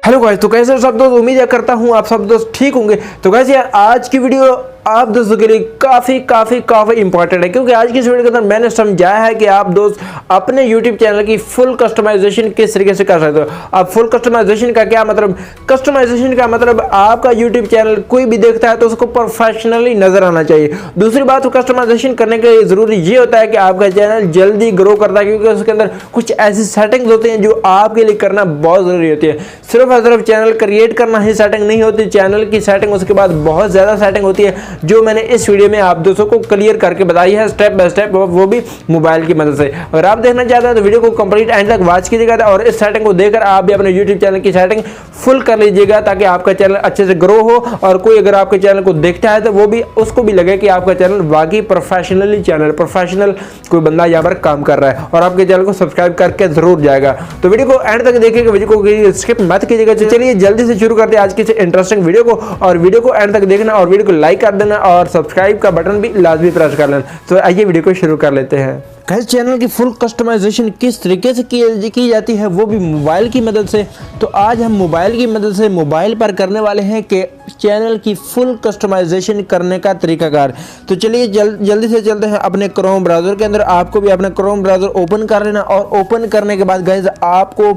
Hello guys, तो कैसे हो सब दोस्त। उम्मीद करता हूँ आप सब दोस्त ठीक होंगे। तो गाइस यार आज की वीडियो आप दोस्तों के लिए काफ़ी इंपॉर्टेंट है, क्योंकि आज की इस वीडियो के अंदर मैंने समझाया है कि आप दोस्त अपने YouTube चैनल की फुल कस्टमाइजेशन किस तरीके से कर सकते हो। अब फुल कस्टमाइजेशन का क्या मतलब? कस्टमाइजेशन का मतलब आपका YouTube चैनल कोई भी देखता है तो उसको प्रोफेशनली नजर आना चाहिए। दूसरी बात, कस्टमाइजेशन करने के लिए जरूरी ये होता है कि आपका चैनल जल्दी ग्रो करता है, क्योंकि उसके अंदर कुछ ऐसी सेटिंग्स होती हैं जो आपके लिए करना बहुत जरूरी होती है। सिर्फ और सिर्फ चैनल क्रिएट करना ही सेटिंग नहीं होती, चैनल की सेटिंग उसके बाद बहुत ज्यादा सेटिंग होती है, जो मैंने इस वीडियो में आप दोस्तों को क्लियर करके बताई है स्टेप बाय स्टेप, वो भी मोबाइल की मदद से। अगर आप देखना चाहते हैं तो वीडियो को कंप्लीट एंड तक वॉच कीजिएगा और इस सेटिंग को देखकर आप भी अपने YouTube चैनल की सेटिंग फुल कर लीजिएगा, ताकि आपका चैनल अच्छे से ग्रो हो और कोई अगर आपके चैनल को देखता है तो वो भी उसको भी लगे कि आपका चैनल वाकई प्रोफेशनल कोई बंदा यहाँ पर काम कर रहा है और आपके चैनल को सब्सक्राइब करके जरूर जाएगा। तो वीडियो को एंड तक देखिएगा, वीडियो को स्किप मत कीजिएगा। तो चलिए जल्दी से शुरू करते हैं आज की इंटरेस्टिंग वीडियो को, और वीडियो को एंड तक देखना और वीडियो को लाइक कर देना और सब्सक्राइब का बटन भी लाजमी प्रेस कर लेना। तो आइए वीडियो को शुरू कर लेते हैं। गाइस चैनल की फुल कस्टमाइजेशन किस तरीके से की जाती है, वो भी मोबाइल की मदद से। तो आज हम मोबाइल की मदद से मोबाइल पर करने वाले हैं कि चैनल की फुल कस्टमाइजेशन करने का तरीकाकार। तो चलिए जल्दी से चलते हैं अपने क्रोम ब्राउज़र के अंदर। आपको भी अपना क्रोम ब्राउज़र ओपन कर लेना और ओपन करने के बाद गाइस आपको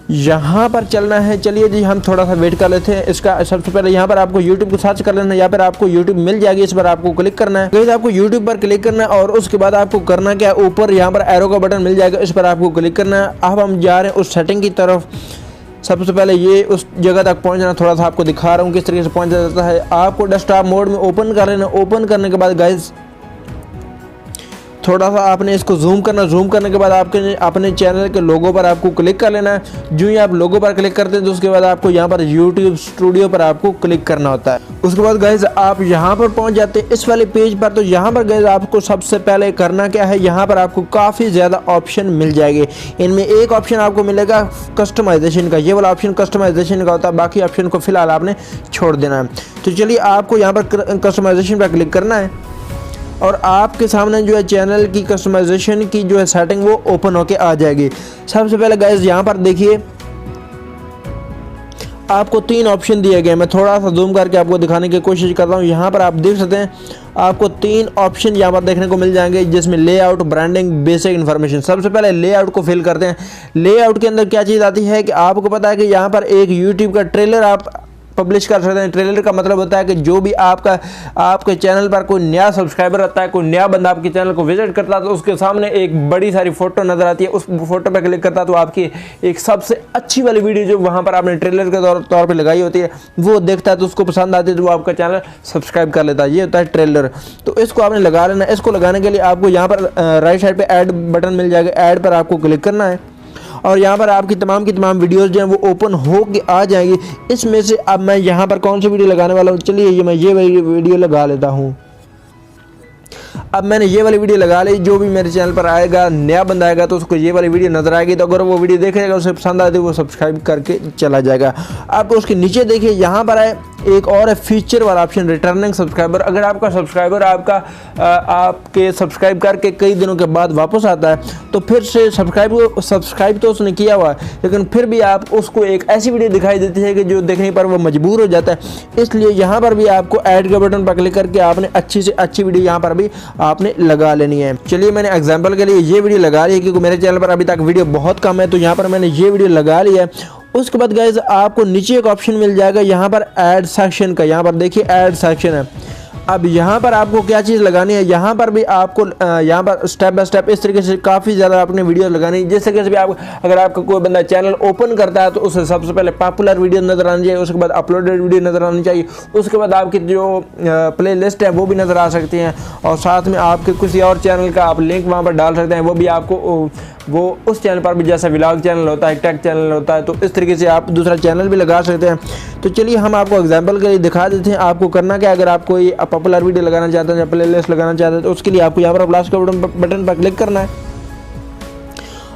यहाँ पर चलना है। चलिए जी हम थोड़ा सा वेट कर लेते हैं इसका। सबसे पहले यहाँ पर आपको YouTube को सर्च कर लेना है, यहाँ पर आपको YouTube मिल जाएगी, इस पर आपको क्लिक करना है। गाइस आपको YouTube पर क्लिक करना है और उसके बाद आपको करना क्या है, ऊपर यहाँ पर एरो का बटन मिल जाएगा, इस पर आपको क्लिक करना है। अब हम जा रहे हैं उस सेटिंग की तरफ। सबसे पहले ये उस जगह तक पहुँचना, थोड़ा सा आपको दिखा रहा हूँ किस तरीके से पहुँचा जाता है। आपको डेस्कटॉप मोड में ओपन कर लेना। ओपन करने के बाद गाइस थोड़ा सा आपने इसको जूम करना। जूम करने के बाद आपके अपने चैनल के लोगो पर आपको क्लिक कर लेना है। जो ही आप लोगो पर क्लिक करते हैं तो उसके बाद आपको यहाँ पर YouTube स्टूडियो पर आपको क्लिक करना होता है। उसके बाद गाइस आप यहाँ पर पहुँच जाते हैं इस वाले पेज पर। तो यहाँ पर गाइस आपको सबसे पहले करना क्या है, यहाँ पर आपको काफ़ी ज़्यादा ऑप्शन मिल जाएंगे। इनमें एक ऑप्शन आपको मिलेगा कस्टमाइजेशन का, ये वाला ऑप्शन कस्टमाइजेशन का होता है, बाकी ऑप्शन को फिलहाल आपने छोड़ देना है। तो चलिए आपको यहाँ पर कस्टमाइजेशन पर क्लिक करना है और आपके सामने जो है चैनल की कस्टमाइजेशन की जो है सेटिंग वो ओपन होके आ जाएगी। सबसे पहले गाइस यहाँ पर देखिए आपको 3 ऑप्शन दिए गए। मैं थोड़ा सा जूम करके आपको दिखाने की कोशिश कर रहा हूँ। यहाँ पर आप देख सकते हैं आपको 3 ऑप्शन यहाँ पर देखने को मिल जाएंगे, जिसमें लेआउट, ब्रांडिंग, बेसिक इन्फॉर्मेशन। सबसे पहले लेआउट को फिल करते हैं। लेआउट के अंदर क्या चीज़ आती है कि आपको पता है कि यहाँ पर एक यूट्यूब का ट्रेलर आप पब्लिश कर सकते हैं। ट्रेलर का मतलब होता है कि जो भी आपके चैनल पर कोई नया सब्सक्राइबर आता है, कोई नया बंदा आपके चैनल को विजिट करता है तो उसके सामने एक बड़ी सारी फोटो नजर आती है। उस फोटो पर क्लिक करता है तो आपकी एक सबसे अच्छी वाली वीडियो जो वहां पर आपने ट्रेलर के तौर पर लगाई होती है वो देखता है, तो उसको पसंद आती है तो वो आपका चैनल सब्सक्राइब कर लेता है। ये होता है ट्रेलर। तो इसको आपने लगा लेना। इसको लगाने के लिए आपको यहाँ पर राइट साइड पर ऐड बटन मिल जाएगा, ऐड पर आपको क्लिक करना है और यहाँ पर आपकी तमाम की तमाम वीडियोस जो हैं वो ओपन हो के आ जाएंगी। इसमें से अब मैं यहाँ पर कौन सी वीडियो लगाने वाला हूँ, चलिए मैं ये वाली वीडियो लगा लेता हूँ। अब मैंने ये वाली वीडियो लगा ली। जो भी मेरे चैनल पर आएगा, नया बंदा आएगा तो उसको ये वाली वीडियो नजर आएगी, तो अगर वो वीडियो देखेगा, उसे पसंद आती है, वो सब्सक्राइब करके चला जाएगा। आप उसके नीचे देखिए यहाँ पर आए एक और है फीचर वाला ऑप्शन, रिटर्निंग सब्सक्राइबर। अगर आपका सब्सक्राइबर आपके सब्सक्राइब करके कई दिनों के बाद वापस आता है तो फिर से सब्सक्राइब तो उसने किया हुआ है, लेकिन फिर भी आप उसको एक ऐसी वीडियो दिखाई देती है कि जो देखने पर वो मजबूर हो जाता है। इसलिए यहाँ पर भी आपको ऐड के बटन पर क्लिक करके आपने अच्छी से अच्छी वीडियो यहाँ पर भी आपने लगा लेनी है। चलिए मैंने एग्जांपल के लिए ये वीडियो लगा ली है, क्योंकि मेरे चैनल पर अभी तक वीडियो बहुत कम है, तो यहाँ पर मैंने ये वीडियो लगा ली है। उसके बाद गाइस आपको नीचे एक ऑप्शन मिल जाएगा यहाँ पर ऐड सेक्शन का। यहाँ पर देखिए ऐड सेक्शन है। अब यहाँ पर आपको क्या चीज़ लगानी है, यहाँ पर भी आपको यहाँ पर स्टेप बाय स्टेप इस तरीके से काफ़ी ज़्यादा अपने वीडियो लगानी है। जैसे कि भी आप अगर आपका कोई बंदा चैनल ओपन करता है तो उसे सबसे पहले पॉपुलर वीडियो नज़र आनी चाहिए, उसके बाद अपलोडेड वीडियो नज़र आनी चाहिए, उसके बाद आपकी जो प्ले लिस्ट है वो भी नज़र आ सकती हैं, और साथ में आपके किसी और चैनल का आप लिंक वहाँ पर डाल सकते हैं, वो भी आपको वो उस चैनल पर भी, जैसा व्लॉग चैनल होता है, टेक चैनल होता है, तो इस तरीके से आप दूसरा चैनल भी लगा सकते हैं। तो चलिए हम आपको एग्जांपल के लिए दिखा देते हैं आपको करना क्या। अगर आप कोई पॉपुलर वीडियो लगाना चाहते हैं या प्ले लिस्ट लगाना चाहते हैं तो उसके लिए आपको यहाँ पर प्लस के बटन पर क्लिक करना है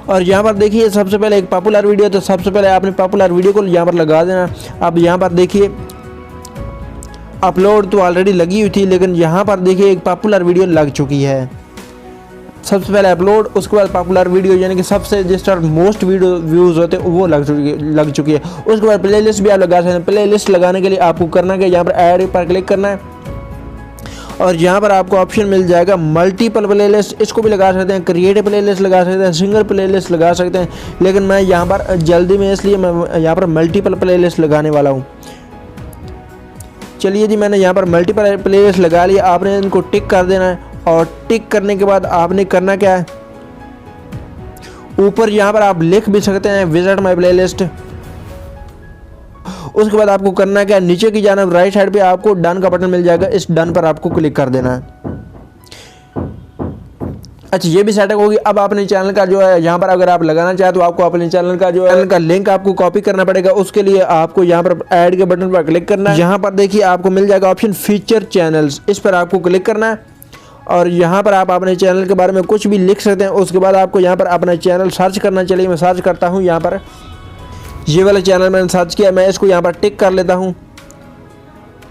और यहाँ पर देखिए सबसे पहले एक पॉपुलर वीडियो, तो सबसे पहले आपने पॉपुलर वीडियो को यहाँ पर लगा देना। अब यहाँ पर देखिए अपलोड तो ऑलरेडी लगी हुई थी, लेकिन यहाँ पर देखिए एक पॉपुलर वीडियो लग चुकी है। सबसे पहले अपलोड, उसके बाद पॉपुलर वीडियो यानी कि सबसे जिस तरह मोस्ट वीडियो व्यूज़ होते हैं वो लग चुकी है। उसके बाद प्लेलिस्ट भी आप लगा सकते हैं। प्लेलिस्ट लगाने के लिए आपको करना क्या, यहाँ पर ऐड पर क्लिक करना है और यहाँ पर आपको ऑप्शन मिल जाएगा मल्टीपल प्लेलिस्ट। इसको भी लगा सकते हैं, क्रिएटिव प्लेलिस्ट लगा सकते हैं, सिंगल प्लेलिस्ट लगा सकते हैं, लेकिन मैं यहाँ पर जल्दी में इसलिए मैं यहाँ पर मल्टीपल प्लेलिस्ट लगाने वाला हूँ। चलिए जी, मैंने यहाँ पर मल्टीपल प्लेलिस्ट लगा लिया। आपने इनको टिक कर देना है और टिक करने के बाद आपने करना क्या है, ऊपर यहाँ पर आप लिख भी सकते हैं विजिट माय प्लेलिस्ट। उसके बाद आपको करना क्या है, नीचे की जानिब राइट साइड पे आपको डन का बटन मिल जाएगा, इस डन पर आपको क्लिक कर देना है। अच्छा, ये भी सेटिंग होगी। अब अपने चैनल का जो है यहाँ पर अगर आप लगाना चाहे तो आपको अपने चैनल का जो है लिंक आपको कॉपी करना पड़ेगा। उसके लिए आपको यहाँ पर ऐड के बटन पर क्लिक करना है। यहाँ पर देखिए आपको मिल जाएगा ऑप्शन फीचर चैनल्स, इस पर आपको क्लिक करना है और यहाँ पर आप अपने चैनल के बारे में कुछ भी लिख सकते हैं। उसके बाद आपको यहाँ पर अपना चैनल सर्च करना। चलिए मैं सर्च करता हूँ, यहाँ पर ये वाला चैनल मैंने सर्च किया, मैं इसको यहाँ पर टिक कर लेता हूँ।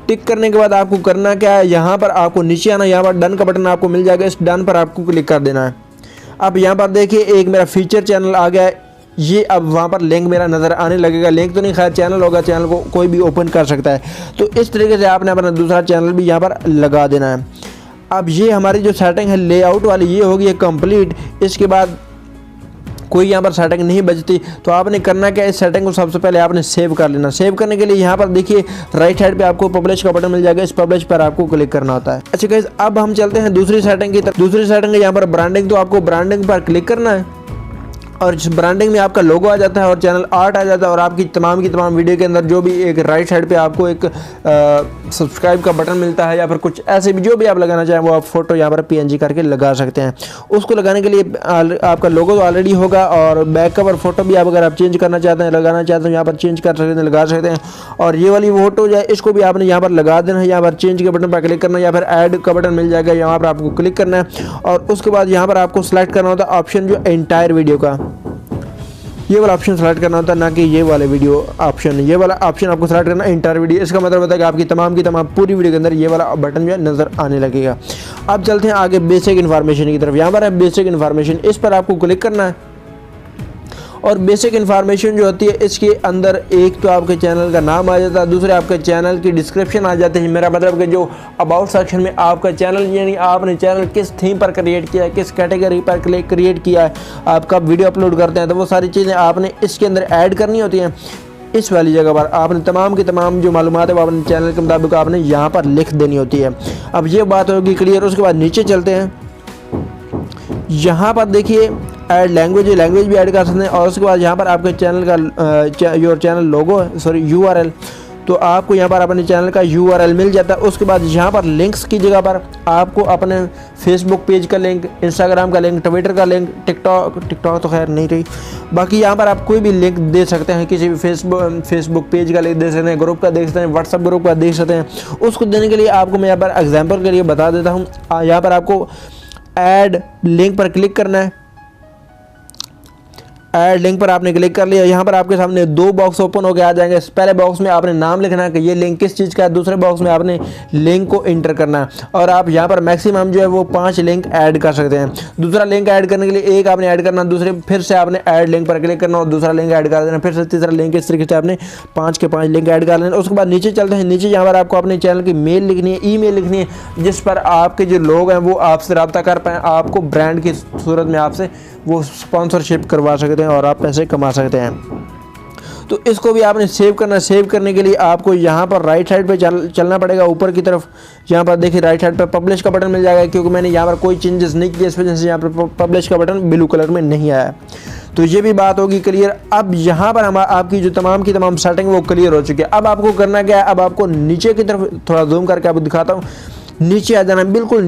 टिक करने के बाद आपको करना क्या है, यहाँ पर आपको नीचे आना, यहाँ पर डन का बटन आपको मिल जाएगा, इस डन पर आपको क्लिक कर देना है। अब यहाँ पर देखिए एक मेरा फीचर चैनल आ गया है, ये अब वहाँ पर लिंक मेरा नज़र आने लगेगा। लिंक तो नहीं, खैर चैनल होगा, चैनल को कोई भी ओपन कर सकता है। तो इस तरीके से आपने अपना दूसरा चैनल भी यहाँ पर लगा देना है। अब ये हमारी जो सेटिंग है लेआउट वाली, ये होगी कंप्लीट। इसके बाद कोई यहाँ पर सेटिंग नहीं बचती। तो आपने करना क्या, इस सेटिंग को सबसे पहले आपने सेव कर लेना। सेव करने के लिए यहाँ पर देखिए राइट साइड पे आपको पब्लिश का बटन मिल जाएगा, इस पब्लिश पर आपको क्लिक करना होता है। अच्छा गाइस, अब हम चलते हैं दूसरी सेटिंग की तरफ। दूसरी सेटिंग है यहाँ पर ब्रांडिंग, तो आपको ब्रांडिंग पर क्लिक करना है और इस ब्रांडिंग में आपका लोगो आ जाता है और चैनल आर्ट आ जाता है और आपकी तमाम की तमाम वीडियो के अंदर जो भी एक राइट साइड पे आपको एक सब्सक्राइब का बटन मिलता है या फिर कुछ ऐसे भी जो भी आप लगाना चाहें वो आप फोटो यहाँ पर PNG करके लगा सकते हैं। उसको लगाने के लिए आपका लोगो तो ऑलरेडी होगा और बैक कवर फोटो भी आप अगर आप चेंज करना चाहते हैं, लगाना चाहते हैं, यहाँ पर चेंज कर सकते हैं, लगा सकते हैं। और ये वाली फोटो जो है इसको भी आपने यहाँ पर लगा देना है। यहाँ पर चेंज के बटन पर क्लिक करना है या फिर ऐड का बटन मिल जाएगा, यहाँ पर आपको क्लिक करना है और उसके बाद यहाँ पर आपको सेलेक्ट करना होता है ऑप्शन जो एंटायर वीडियो का, ये वाला ऑप्शन सेलेक्ट करना होता है, ना कि ये वाले वीडियो ऑप्शन। ये वाला ऑप्शन आपको सेलेक्ट करना है एंटायर वीडियो। इसका मतलब होता है कि आपकी तमाम की तमाम पूरी वीडियो के अंदर ये वाला बटन जो है नज़र आने लगेगा। अब चलते हैं आगे बेसिक इन्फॉर्मेशन की तरफ। यहाँ पर है बेसिक इन्फॉर्मेशन, इस पर आपको क्लिक करना है और बेसिक इन्फॉर्मेशन जो होती है इसके अंदर एक तो आपके चैनल का नाम आ जाता है, दूसरे आपके चैनल की डिस्क्रिप्शन आ जाती है। मेरा मतलब कि जो अबाउट सेक्शन में आपका चैनल यानी आपने चैनल किस थीम पर क्रिएट किया है, किस कैटेगरी पर क्रिएट किया है, आप कब वीडियो अपलोड करते हैं, तो वो सारी चीज़ें आपने इसके अंदर ऐड करनी होती हैं। इस वाली जगह पर आपने तमाम की तमाम जो मालूमात है वो अपने चैनल के मुताबिक आपने यहाँ पर लिख देनी होती है। अब ये बात होगी क्लियर। उसके बाद नीचे चलते हैं, यहाँ पर देखिए ऐड लैंग्वेज भी ऐड कर सकते हैं और उसके बाद यहाँ पर आपके चैनल का your channel logo sorry URL, तो आपको यहाँ पर अपने चैनल का URL मिल जाता है। उसके बाद यहाँ पर लिंक्स की जगह पर आपको अपने फेसबुक पेज का लिंक, इंस्टाग्राम का लिंक, ट्विटर का लिंक, टिकटॉक तो खैर नहीं रही, बाकी यहाँ पर आप कोई भी लिंक दे सकते हैं, किसी भी फेसबुक पेज का लिंक दे सकते हैं, ग्रुप का देख सकते हैं, व्हाट्सअप ग्रुप का देख सकते हैं। उसको देने के लिए आपको मैं यहाँ पर एग्जाम्पल के लिए बता देता हूँ। यहाँ पर आपको ऐड लिंक पर क्लिक करना है। ऐड लिंक पर आपने क्लिक कर लिया, यहाँ पर आपके सामने दो बॉक्स ओपन होकर आ जाएंगे। पहले बॉक्स में आपने नाम लिखना है कि ये लिंक किस चीज़ का है, दूसरे बॉक्स में आपने लिंक को इंटर करना है और आप यहाँ पर मैक्सिमम जो है वो 5 लिंक ऐड कर सकते हैं। दूसरा लिंक ऐड करने के लिए एक आपने ऐड करना, दूसरे फिर से आपने ऐड लिंक पर क्लिक करना और दूसरा लिंक ऐड कर देना, फिर से तीसरा लिंक, इस तरीके से आपने 5 के 5 लिंक ऐड कर लेना। उसके बाद नीचे चलते हैं। नीचे यहाँ पर आपको अपने चैनल की मेल लिखनी है, ईमेल लिखनी है, जिस पर आपके जो लोग हैं वो आपसे रब्ता कर पाएँ, आपको ब्रांड की सूरत में आपसे वो स्पॉन्सरशिप करवा सकते हैं और आप पैसे कमा सकते हैं। तो इसको भी आपने सेव करना है। सेव करने के लिए आपको यहाँ पर राइट साइड पे चलना पड़ेगा ऊपर की तरफ। यहाँ पर देखिए राइट साइड पे पब्लिश का बटन मिल जाएगा, क्योंकि मैंने यहाँ पर कोई चेंजेस नहीं किए, इस वजह से यहाँ पर पब्लिश का बटन ब्लू कलर में नहीं आया। तो ये भी बात होगी क्लियर। अब यहाँ पर आपकी जो तमाम की तमाम सेटिंग वो क्लियर हो चुकी है। अब आपको करना क्या है, अब आपको नीचे की तरफ थोड़ा जूम करके आपको दिखाता हूँ। नीचे आ जाना, बिल्कुल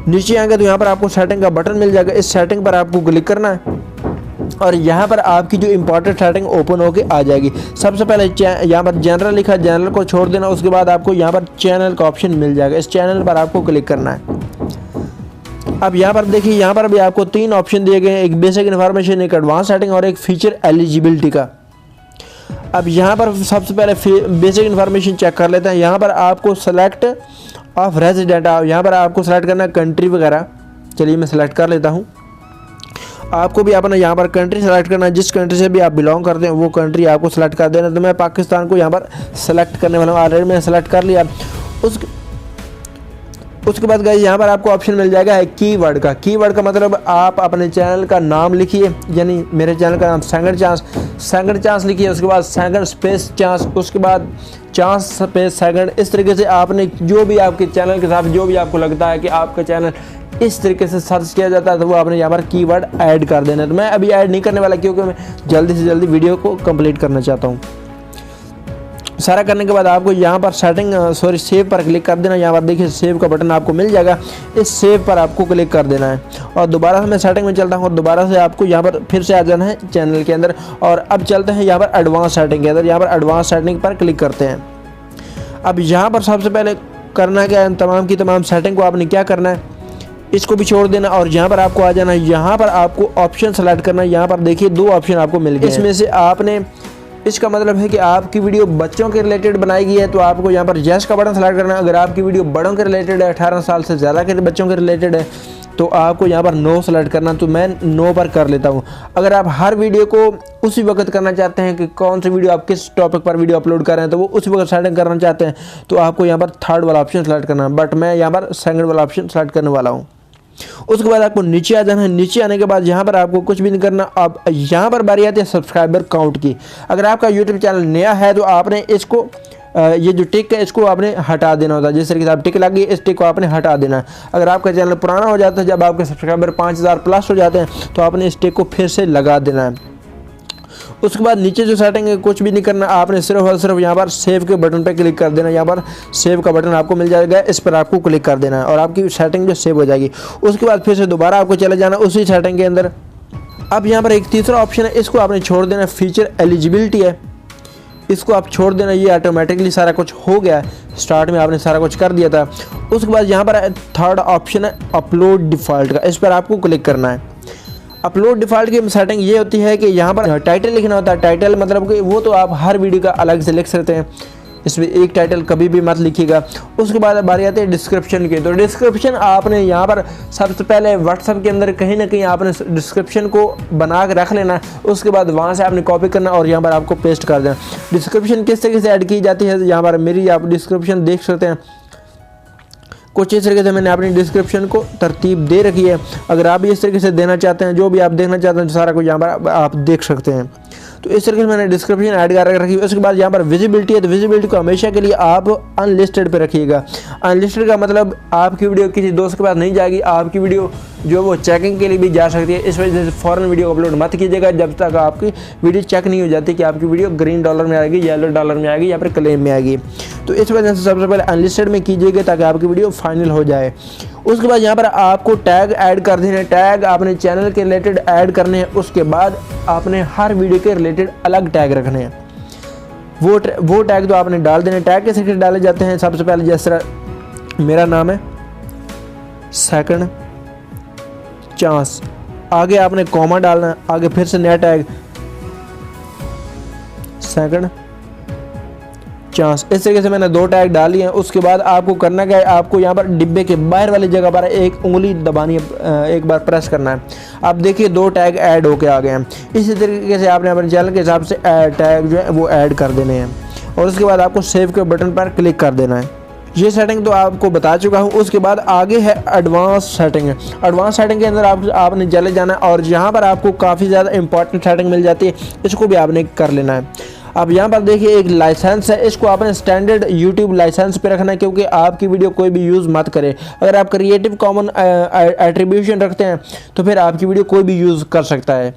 नीचे आएंगे तो यहाँ पर आपको सेटिंग का बटन मिल जाएगा। इस सेटिंग पर आपको क्लिक करना है और यहाँ पर आपकी जो इंपॉर्टेंट सेटिंग ओपन होके आ जाएगी। सबसे पहले यहाँ पर जनरल लिखा है, जनरल को छोड़ देना। उसके बाद आपको यहाँ पर चैनल का ऑप्शन मिल जाएगा, इस चैनल पर आपको क्लिक करना है। अब यहाँ पर देखिए, यहाँ पर भी आपको 3 ऑप्शन दिए गए हैं, एक बेसिक इन्फॉर्मेशन, एक एडवांस सेटिंग और एक फीचर एलिजिबिलिटी का। अब यहाँ पर सबसे पहले बेसिक इन्फॉर्मेशन चेक कर लेते हैं। यहाँ पर आपको सेलेक्ट ऑफ रेजिडेंट, यहाँ पर आपको सेलेक्ट करना है कंट्री वगैरह। चलिए मैं सेलेक्ट कर लेता हूँ। आपको भी अपना यहाँ पर कंट्री सेलेक्ट करना है, जिस कंट्री से भी आप बिलोंग करते हैं वो कंट्री आपको सेलेक्ट कर देना। तो मैं पाकिस्तान को यहाँ पर सेलेक्ट करने वाला हूँ, ऑलरेडी मैंने सेलेक्ट कर लिया। उसके बाद गाइस यहाँ पर आपको ऑप्शन मिल जाएगा है कीवर्ड का। कीवर्ड का मतलब आप अपने चैनल का नाम लिखिए, यानी मेरे चैनल का नाम सेकंड चांस लिखिए, उसके बाद सेकंड स्पेस चांस, उसके बाद चांस स्पेस सेकंड। इस तरीके से आपने जो भी आपके चैनल के साथ जो भी आपको लगता है कि आपका चैनल इस तरीके से सर्च किया जाता है तो वो आपने यहाँ पर कीवर्ड ऐड कर देना है। तो मैं अभी ऐड नहीं करने वाला क्योंकि मैं जल्दी से जल्दी वीडियो को कंप्लीट करना चाहता हूँ। सारा करने के बाद आपको यहाँ पर सेव पर क्लिक कर देना। यहाँ पर देखिए सेव का बटन आपको मिल जाएगा, इस सेव पर आपको क्लिक कर देना है और दोबारा से मैं सेटिंग में चलता हूँ और दोबारा से आपको यहाँ पर फिर से आ जाना है चैनल के अंदर। और अब चलते हैं यहाँ पर एडवांस सेटिंग के अंदर। यहाँ पर एडवांस सेटिंग पर क्लिक करते हैं। अब यहाँ पर सबसे पहले करना क्या है, तमाम की तमाम सेटिंग को आपने क्या करना है, इसको भी छोड़ देना और यहाँ पर आपको आ जाना है। यहाँ पर आपको ऑप्शन सेलेक्ट करना है। यहाँ पर देखिए 2 ऑप्शन आपको मिल गए, इसमें से आपने, इसका मतलब है कि आपकी वीडियो बच्चों के रिलेटेड बनाई गई है तो आपको यहाँ पर यस का बटन सेलेक्ट करना है। अगर आपकी वीडियो बड़ों के रिलेटेड है, 18 साल से ज़्यादा के बच्चों के रिलेटेड है, तो आपको यहाँ पर नो सेलेक्ट करना। तो मैं नो पर कर लेता हूँ। अगर आप हर वीडियो को उसी वक्त करना चाहते हैं कि कौन सी वीडियो आप किस टॉपिक पर वीडियो अपलोड कर रहे हैं तो वो उसी वक्त सेटिंग करना चाहते हैं तो आपको यहाँ पर थर्ड वाला ऑप्शन सेलेक्ट करना है, बट मैं यहाँ पर सेकंड वाला ऑप्शन सेलेक्ट करने वाला हूँ। उसके बाद आपको नीचे आ जाना है। नीचे आने के बाद यहाँ पर आपको कुछ भी नहीं करना। अब यहाँ पर बारी आती है सब्सक्राइबर काउंट की। अगर आपका यूट्यूब चैनल नया है तो आपने इसको ये जो टिक है इसको आपने हटा देना होता है। जिस तरीके से आप टिक लगी इस टिक को आपने हटा देना है। अगर आपका चैनल पुराना हो जाता है, जब आपके सब्सक्राइबर 5000 प्लस हो जाते हैं तो आपने इस टिक को फिर से लगा देना है। उसके बाद नीचे जो सेटिंग है कुछ भी नहीं करना, आपने सिर्फ और सिर्फ यहाँ पर सेव के बटन पर क्लिक कर देना। यहाँ पर सेव का बटन आपको मिल जाएगा, इस पर आपको क्लिक कर देना है और आपकी सेटिंग जो सेव हो जाएगी। उसके बाद फिर से दोबारा आपको चले जाना उसी सेटिंग के अंदर। अब यहाँ पर एक तीसरा ऑप्शन है, इसको आपने छोड़ देना, फीचर एलिजिबिलिटी है, इसको आप छोड़ देना। ये ऑटोमेटिकली सारा कुछ हो गया, स्टार्ट में आपने सारा कुछ कर दिया था। उसके बाद यहाँ पर थर्ड ऑप्शन है अपलोड डिफ़ॉल्ट का, इस पर आपको क्लिक करना है। अपलोड डिफ़ॉल्ट की सेटिंग ये होती है कि यहाँ पर टाइटल लिखना होता है। टाइटल मतलब कि वो तो आप हर वीडियो का अलग से लिख सकते हैं, इसमें एक टाइटल कभी भी मत लिखिएगा। उसके बाद बारी आती है डिस्क्रिप्शन की। तो डिस्क्रिप्शन आपने यहाँ पर सबसे पहले व्हाट्सएप के अंदर कहीं ना कहीं आपने डिस्क्रिप्शन को बना के रख लेना। उसके बाद वहाँ से आपने कॉपी करना और यहाँ पर आपको पेस्ट कर देना। डिस्क्रिप्शन किस तरीके से ऐड की जाती है, यहाँ पर मेरी आप डिस्क्रिप्शन देख सकते हैं। कुछ इस तरीके से मैंने अपनी डिस्क्रिप्शन को तरतीब दे रखी है। अगर आप भी इस तरीके से देना चाहते हैं, जो भी आप देखना चाहते हैं, सारा कुछ यहाँ पर आप देख सकते हैं। तो इस तरीके से मैंने डिस्क्रिप्शन ऐड कर रखी है। उसके बाद यहाँ पर विजिबिलिटी है, तो विजिबिलिटी को हमेशा के लिए आप अनलिस्टेड पे रखिएगा। अनलिस्टेड का मतलब आपकी वीडियो किसी दोस्त के पास नहीं जाएगी, आपकी वीडियो जो वो चेकिंग के लिए भी जा सकती है। इस वजह से फ़ौरन वीडियो अपलोड मत कीजिएगा जब तक आपकी वीडियो चेक नहीं हो जाती कि आपकी वीडियो ग्रीन डॉलर में आएगी, येलो डॉलर में आएगी या फिर क्लेम में आएगी। तो इस वजह से सबसे पहले अनलिस्टेड में कीजिएगा ताकि आपकी वीडियो फाइनल हो जाए। उसके बाद यहाँ पर आपको टैग ऐड कर देने, टैग आपने चैनल के रिलेटेड ऐड करने हैं। उसके बाद आपने हर वीडियो के रिलेटेड अलग टैग रखने हैं, वो टैग तो आपने डाल देने। टैग कैसे कैसे डाले जाते हैं, सबसे पहले जिस तरह मेरा नाम है सेकंड चांस, आगे आपने कॉमा डालना, आगे फिर से नया टैग सेकंड चांस। इस तरीके से मैंने 2 टैग डाली हैं। उसके बाद आपको करना क्या है, आपको यहाँ पर डिब्बे के बाहर वाली जगह पर एक उंगली दबानी है, एक बार प्रेस करना है। आप देखिए 2 टैग ऐड होके आ गए हैं। इसी तरीके से आपने अपने चैनल के हिसाब से टैग जो है वो ऐड कर देने हैं और उसके बाद आपको सेव के बटन पर क्लिक कर देना है। ये सेटिंग तो आपको बता चुका हूँ। उसके बाद आगे है एडवांस सेटिंग। एडवांस सेटिंग के अंदर आपने चले जाना है और यहाँ पर आपको काफ़ी ज़्यादा इंपॉर्टेंट सेटिंग मिल जाती है, इसको भी आपने कर लेना है। अब यहाँ पर देखिए एक लाइसेंस है, इसको आपने स्टैंडर्ड यूट्यूब लाइसेंस पे रखना है क्योंकि आपकी वीडियो कोई भी यूज़ मत करे। अगर आप क्रिएटिव कॉमन एट्रीब्यूशन रखते हैं तो फिर आपकी वीडियो कोई भी यूज़ कर सकता है।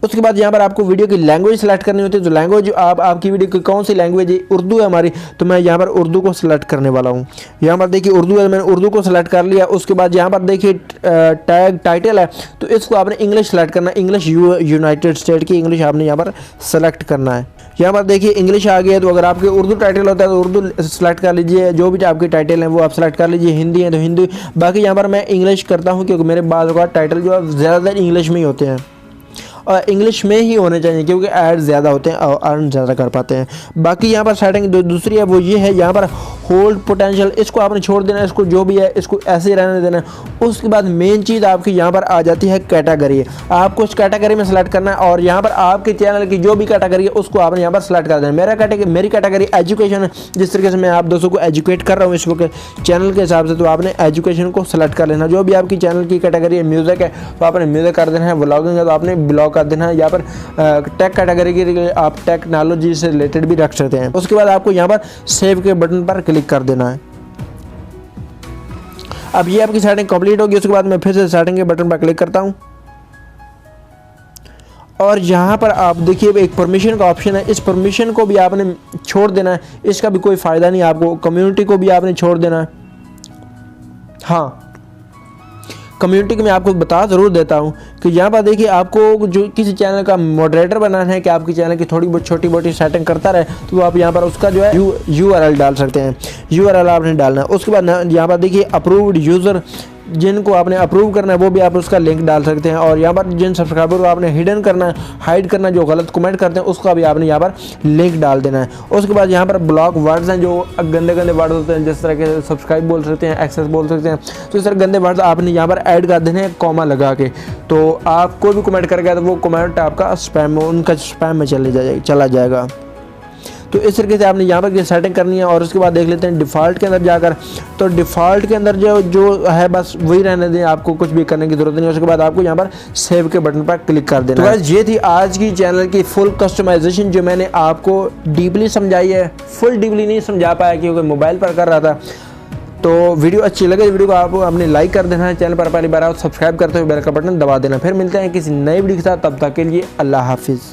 उसके बाद यहाँ पर आपको वीडियो की लैंग्वेज सेलेक्ट करनी होती है। तो लैंग्वेज आपकी वीडियो की कौन सी लैंग्वेज है, उर्दू है हमारी, तो मैं यहाँ पर उर्दू को सिलेक्ट करने वाला हूँ। यहाँ पर देखिए उर्दू है, मैंने उर्दू को सिलेक्ट कर लिया। उसके बाद यहाँ पर देखिए टैग टाइटल है, तो इसको आपने इंग्लिश सेलेक्ट करना है। इंग्लिश यूनाइटेड स्टेट की इंग्लिश आपने यहाँ पर सेलेक्ट करना है। यहाँ पर देखिए इंग्लिश आ गई है, तो अगर आपके उर्दू टाइटल होता है तो उर्दू सेलेक्ट कर लीजिए, जो भी आपके टाइटल हैं वो आप सेलेक्ट कर लीजिए। हिंदी है तो हिंदी, बाकी यहाँ पर मैं इंग्लिश करता हूँ क्योंकि मेरे बाज़ का टाइटल जो है ज़्यादातर इंग्लिश में ही होते हैं। और इंग्लिश में ही होने चाहिए, क्योंकि ऐड ज़्यादा होते हैं और अर्न ज़्यादा कर पाते हैं। बाकी यहाँ पर सेटिंग दूसरी है वो ये है, यहाँ पर होल्ड पोटेंशियल, इसको आपने छोड़ देना है, इसको जो भी है इसको ऐसे ही रहने देना है। उसके बाद मेन चीज़ आपकी यहाँ पर आ जाती है कैटेगरी। आपको उस कैटेगरी में सेलेक्ट करना है और यहाँ पर आपके चैनल की जो भी कैटेगरी है उसको आपने यहाँ पर सेलेक्ट कर देना। मेरी कैटेगरी एजुकेशन है, जिस तरीके से मैं आप दोस्तों को एजुकेट कर रहा हूँ इस वक्त चैनल के हिसाब से, तो आपने एजुकेशन को सेलेक्ट कर लेना। जो भी आपकी चैनल की कैटेगरी है, म्यूज़िक है तो आपने म्यूज़िक कर देना है, व्लॉगिंग है तो आपने ब्लॉग कर देना है। यहाँ पर टेक कैटेगरी के लिए आप टेक्नोलॉजी से रिलेटेड भी रख सकते हैं। उसके बाद आपको यहाँ पर सेव के बटन पर क्लिक कर देना है। अब ये आपकी सेटिंग कंप्लीट होगी। उसके बाद मैं फिर से सेटिंग के बटन पर क्लिक करता हूँ और यहाँ पर आप देखिए एक परमिशन का ऑप्शन है, इस परमिशन को भी आपने छोड़ देना है, इसका भी कोई फ़ायदा नहीं आपको। कम्युनिटी को भी आपने छोड़ देना है। हाँ, कम्युनिटी की मैं आपको बता ज़रूर देता हूँ कि यहाँ पर देखिए आपको जो किसी चैनल का मॉडरेटर बनाना है कि आपकी चैनल की थोड़ी बहुत छोटी मोटी सेटिंग करता रहे, तो आप यहाँ पर उसका जो है URL डाल सकते हैं। URL आपने डालना है। उसके बाद यहाँ पर देखिए अप्रूव्ड यूज़र, जिनको आपने अप्रूव करना है वो भी आप उसका लिंक डाल सकते हैं। और यहाँ पर जिन सब्सक्राइबर को आपने हिडन करना है, हाइड करना है, जो गलत कमेंट करते हैं उसका भी आपने यहाँ पर लिंक डाल देना है। उसके बाद यहाँ पर ब्लॉक वर्ड्स हैं, जो गंदे गंदे वर्ड होते हैं, जिस तरह के सब्सक्राइब बोल सकते हैं, एक्सेस बोल सकते हैं, तो इस तरह गंदे वर्ड्स आपने यहाँ पर ऐड कर देने हैं कॉमा लगा के। तो आप कोई भी कमेंट करेगा तो वो कमेंट आपका स्पैम में, उनका स्पैम में चला जाएगा। तो इस तरीके से आपने यहाँ पर ये सेटिंग करनी है। और उसके बाद देख लेते हैं डिफ़ॉल्ट के अंदर जाकर, तो डिफ़ॉल्ट के अंदर जो है बस वही रहने दें, आपको कुछ भी करने की ज़रूरत नहीं। उसके बाद आपको यहाँ पर सेव के बटन पर क्लिक कर देना। तो बस ये थी आज की चैनल की फुल कस्टमाइजेशन, जो मैंने आपको डीपली समझाई है। फुल डीपली नहीं समझा पाया क्योंकि मोबाइल पर कर रहा था। तो वीडियो अच्छी लगे, वीडियो को आप अपने लाइक कर देना है, चैनल पर पहली बार आओ सब्सक्राइब करते हुए बेल का बटन दबा देना। फिर मिलते हैं किसी नई वीडियो के साथ, तब तक के लिए अल्लाह हाफिज़।